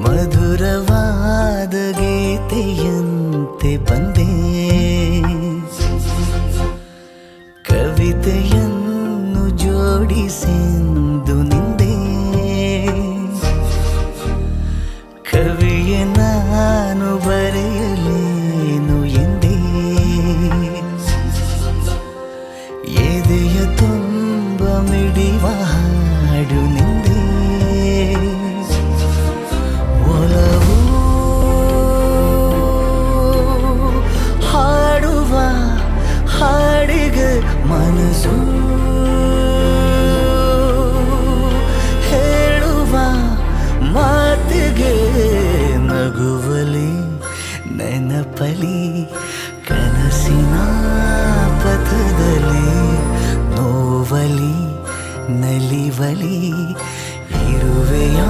ಮಧುರವಾದ ಗೀತೆಯಂತೆ ಬಂದೆ, ಕವಿತೆಯನ್ನು ಜೋಡಿಸೆಂದು ನಿಂದೆ. ಕವಿಯೇ ನಾನು ಬರೆಯಲೇನು ಎಂದೇ, ಎದೆಯ ತುಂಬ ಮಿಡಿವ ಹಾಡು ನಿಂದೆ. ಒಲವು ಹಾಡುವ ಹಾಡಿಗೆ ಮನಸ್ಸು ಹೇಳುವ ಮಾತಿಗೆ ನಗುವಲಿ ನೆನಪಲಿ ಕನಸಿನ ಪಥದಲ್ಲಿ ನೋವಲಿ ನಲಿವಲಿ ಇರುವೆಯ